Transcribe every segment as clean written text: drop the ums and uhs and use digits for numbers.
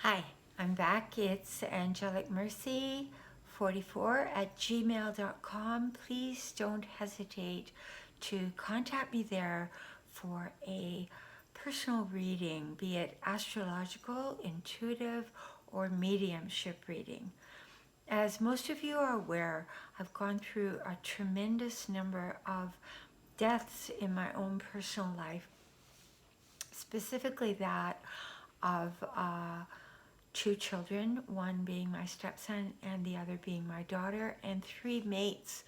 Hi, I'm back. It's angelicmercy44@gmail.com. Please don't hesitate to contact me there for a personal reading, be it astrological, intuitive, or mediumship reading. As most of you are aware, I've gone through a tremendous number of deaths in my own personal life, specifically that of two children, one being my stepson and the other being my daughter, and three mates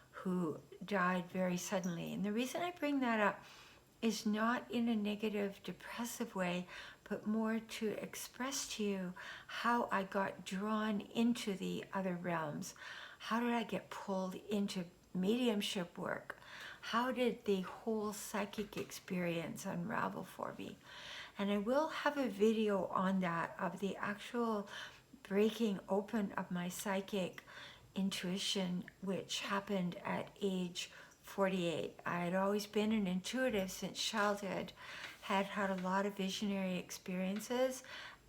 who died very suddenly. And the reason I bring that up is not in a negative, depressive way, but more to express to you how I got drawn into the other realms. How did I get pulled into mediumship work? How did the whole psychic experience unravel for me? And I will have a video on that, of the actual breaking open of my psychic intuition, which happened at age 48. I had always been an intuitive since childhood, had had a lot of visionary experiences,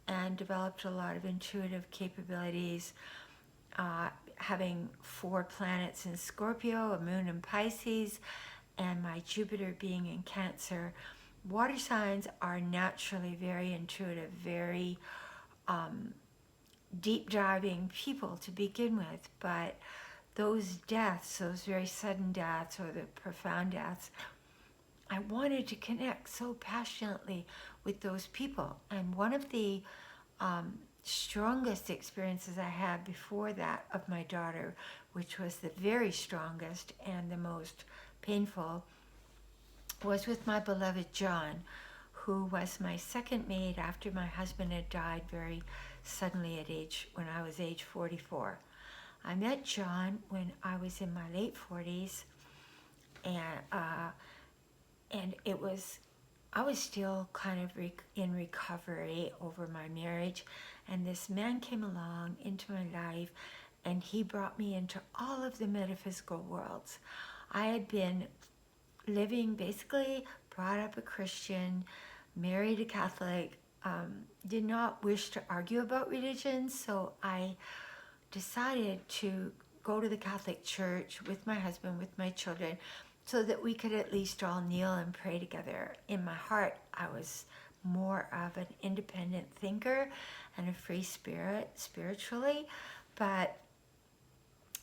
and developed a lot of intuitive capabilities, having 4 planets in Scorpio, a moon in Pisces, and my Jupiter being in Cancer. Water signs are naturally very intuitive, very deep diving people to begin with, but those deaths, those very sudden deaths or the profound deaths, I wanted to connect so passionately with those people. And one of the strongest experiences I had before that of my daughter, which was the very strongest and the most painful, was with my beloved John, who was my second mate after my husband had died very suddenly when I was age 44. I met John when I was in my late 40s, and I was still kind of in recovery over my marriage, and this man came along into my life, and he brought me into all of the metaphysical worlds. I had been living, basically brought up a Christian, married a Catholic, did not wish to argue about religion, so I decided to go to the Catholic Church with my husband, with my children, so that we could at least all kneel and pray together. In my heart, I was more of an independent thinker and a free spirit spiritually, but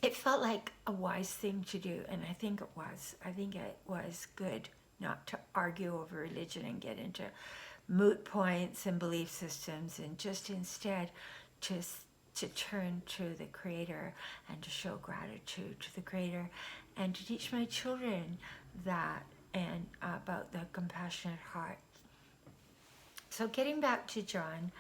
it felt like a wise thing to do, and I think it was. I think it was good not to argue over religion and get into moot points and belief systems, and just instead to turn to the Creator and to show gratitude to the Creator, and to teach my children that and about the compassionate heart. So getting back to John,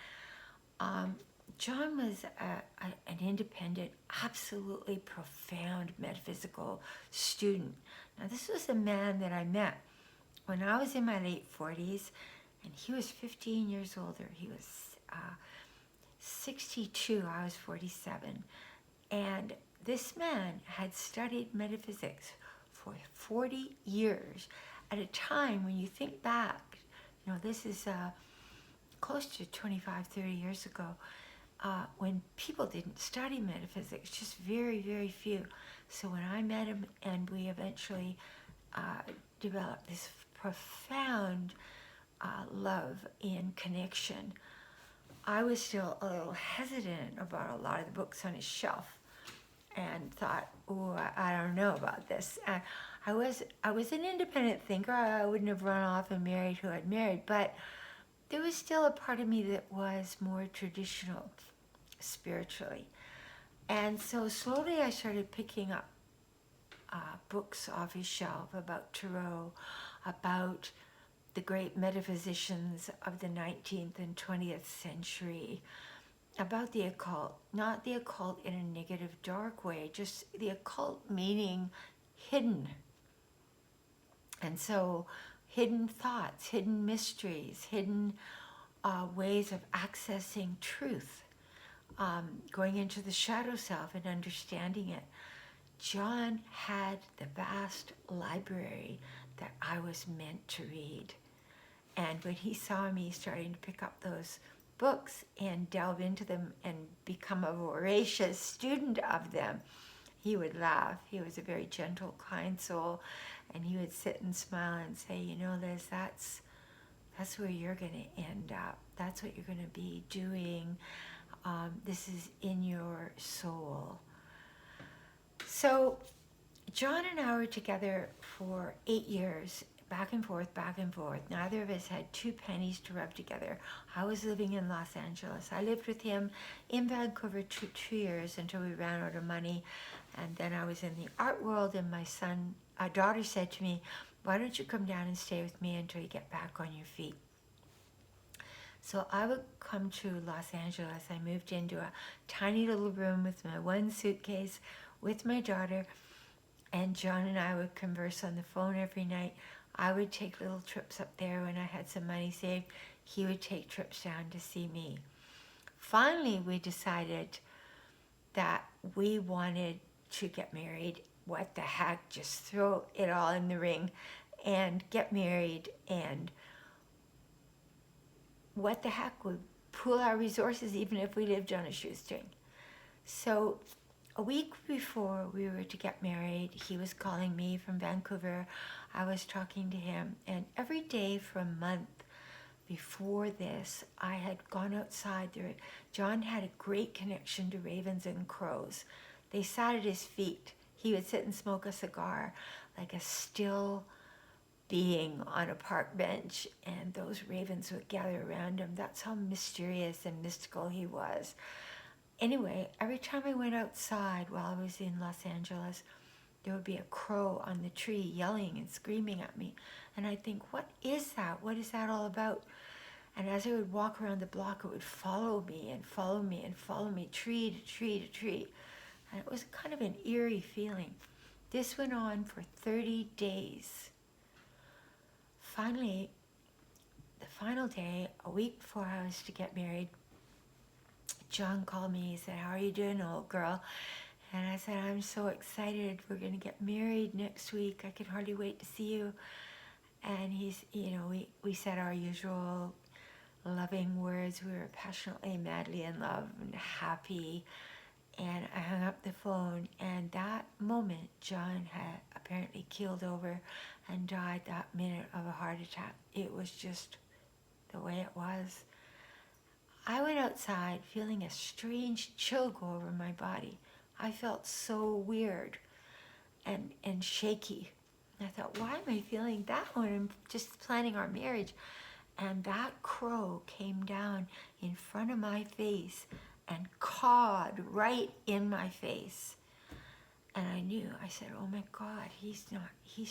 John was an independent, absolutely profound metaphysical student. Now, this was a man that I met when I was in my late 40s, and he was 15 years older. He was 62, I was 47. And this man had studied metaphysics for 40 years at a time when you think back, this is close to 25, 30 years ago, when people didn't study metaphysics, just very, very few. So when I met him and we eventually developed this profound love and connection, I was still a little hesitant about a lot of the books on his shelf and thought, oh, I don't know about this. I was an independent thinker. I wouldn't have run off and married who I'd married, but there was still a part of me that was more traditional spiritually. And so slowly I started picking up books off his shelf about tarot, about the great metaphysicians of the 19th and 20th century, about the occult, not the occult in a negative, dark way, just the occult meaning hidden. And so hidden thoughts, hidden mysteries, hidden ways of accessing truth, going into the shadow self and understanding it. John had the vast library that I was meant to read. And when he saw me starting to pick up those books and delve into them and become a voracious student of them, he would laugh. He was a very gentle, kind soul, and he would sit and smile and say, you know, Liz, that's where you're going to end up. That's what you're going to be doing. This is in your soul. So John and I were together for 8 years, back and forth, back and forth. Neither of us had 2 pennies to rub together. I was living in Los Angeles. I lived with him in Vancouver 2 years until we ran out of money. And then I was in the art world, and my daughter said to me, why don't you come down and stay with me until you get back on your feet? So I would come to Los Angeles. I moved into a tiny little room with my 1 suitcase with my daughter, and John and I would converse on the phone every night. I would take little trips up there when I had some money saved. He would take trips down to see me. Finally, we decided that we wanted to get married. What the heck, just throw it all in the ring and get married, and what the heck, would pool our resources even if we lived on a shoestring. So a week before we were to get married, he was calling me from Vancouver. I was talking to him, and every day for a month before this, I had gone outside there. John had a great connection to ravens and crows. They sat at his feet. He would sit and smoke a cigar like a still being on a park bench, and those ravens would gather around him. That's how mysterious and mystical he was. Anyway, every time I went outside while I was in Los Angeles, there would be a crow on the tree yelling and screaming at me. And I'd think, what is that? What is that all about? And as I would walk around the block, it would follow me and follow me and follow me, tree to tree to tree. And it was kind of an eerie feeling. This went on for 30 days. Finally, the final day, a week before I was to get married, John called me. He said, how are you doing, old girl? And I said, I'm so excited. We're going to get married next week. I can hardly wait to see you. And we said our usual loving words. We were passionately, madly in love and happy. And I hung up the phone, and that moment, John had apparently keeled over and died that minute of a heart attack. It was just the way it was. I went outside feeling a strange chill go over my body. I felt so weird and shaky. And I thought, why am I feeling that when I'm just planning our marriage? And that crow came down in front of my face and cawed right in my face. And I knew, I said, oh my God, he's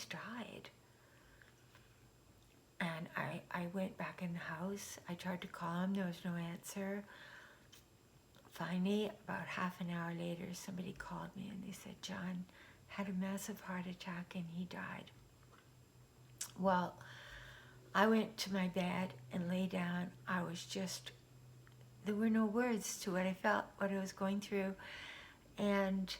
died. And I went back in the house. I tried to call him, there was no answer. Finally, about half an hour later, somebody called me and they said, John had a massive heart attack and he died. Well, I went to my bed and lay down. There were no words to what I felt, what I was going through. And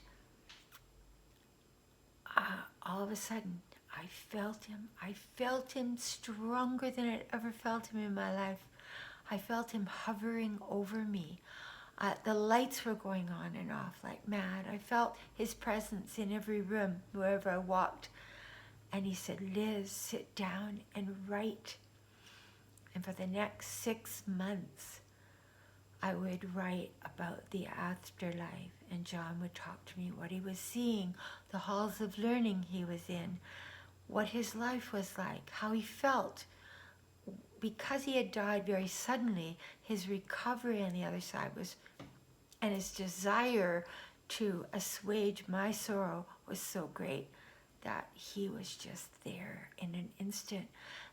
all of a sudden, I felt him. I felt him stronger than I'd ever felt him in my life. I felt him hovering over me. The lights were going on and off like mad. I felt his presence in every room, wherever I walked. And he said, Liz, sit down and write. And for the next 6 months, I would write about the afterlife. And John would talk to me what he was seeing, the halls of learning he was in, what his life was like, how he felt. Because he had died very suddenly, his recovery on the other side and his desire to assuage my sorrow was so great that he was just there in an instant.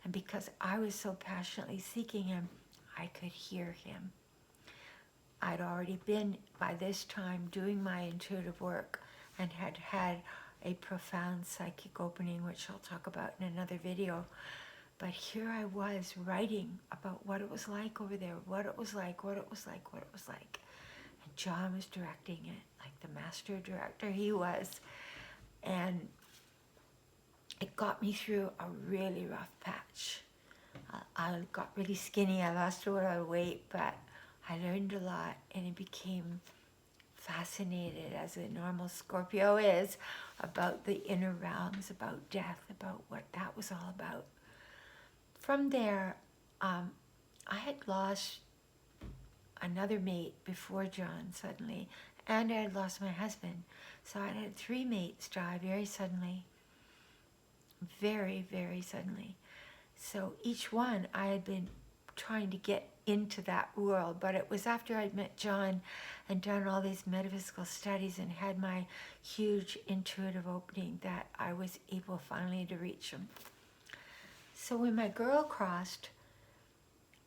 And because I was so passionately seeking him, I could hear him. I'd already been, by this time, doing my intuitive work and had had a profound psychic opening, which I'll talk about in another video. But here I was writing about what it was like over there, what it was like, what it was like, what it was like. And John was directing it like the master director he was. And it got me through a really rough patch. I got really skinny. I lost a lot of weight, but I learned a lot, and I became fascinated, as a normal Scorpio is, about the inner realms, about death, about what that was all about. From there, I had lost another mate before John suddenly, and I had lost my husband. So I had 3 mates die very suddenly, very, very suddenly. So each one I had been trying to get into that world, but it was after I'd met John and done all these metaphysical studies and had my huge intuitive opening that I was able finally to reach him. So when my girl crossed,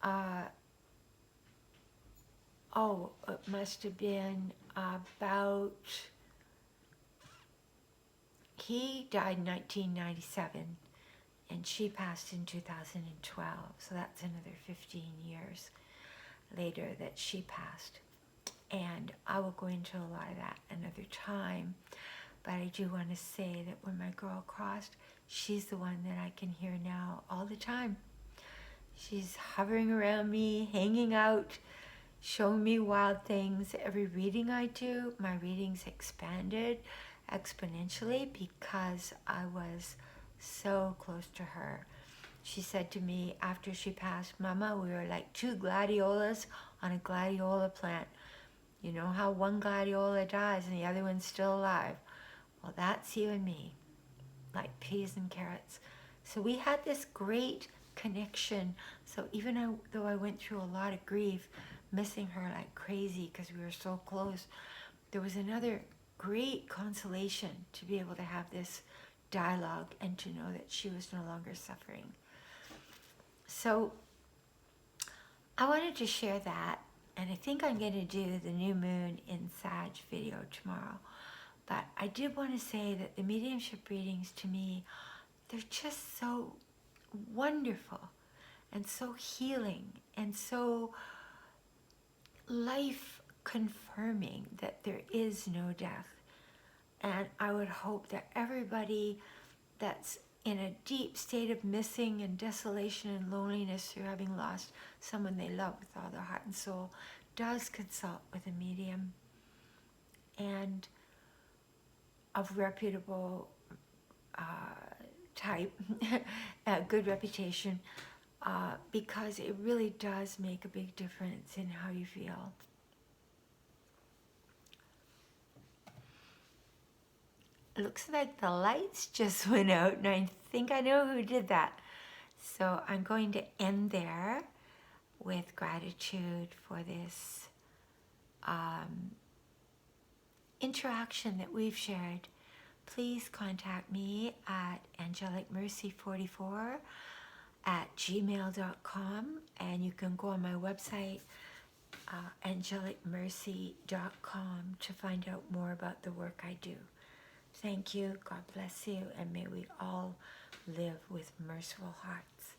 it must have been about, he died in 1997 and she passed in 2012, so that's another 15 years later that she passed. And I will go into a lot of that another time, but I do want to say that when my girl crossed, she's the one that I can hear now all the time. She's hovering around me, hanging out, showing me wild things. Every reading I do, my readings expanded exponentially because I was so close to her. She said to me after she passed, "Mama, we were like 2 gladiolas on a gladiola plant. You know how one gladiola dies and the other one's still alive? Well, that's you and me, like peas and carrots." So we had this great connection. So even though I went through a lot of grief, missing her like crazy because we were so close, there was another great consolation to be able to have this dialogue and to know that she was no longer suffering. So I wanted to share that, and I think I'm going to do the new moon in Sag video tomorrow. But I did want to say that the mediumship readings, to me, they're just so wonderful and so healing and so life confirming that there is no death. And I would hope that everybody that's in a deep state of missing and desolation and loneliness through having lost someone they love with all their heart and soul does consult with a medium and of reputable type, a good reputation, because it really does make a big difference in how you feel. It looks like the lights just went out, and I think I know who did that. So I'm going to end there with gratitude for this interaction that we've shared. Please contact me at angelicmercy44@gmail.com, and you can go on my website, angelicmercy.com, to find out more about the work I do. Thank you, God bless you, and may we all live with merciful hearts.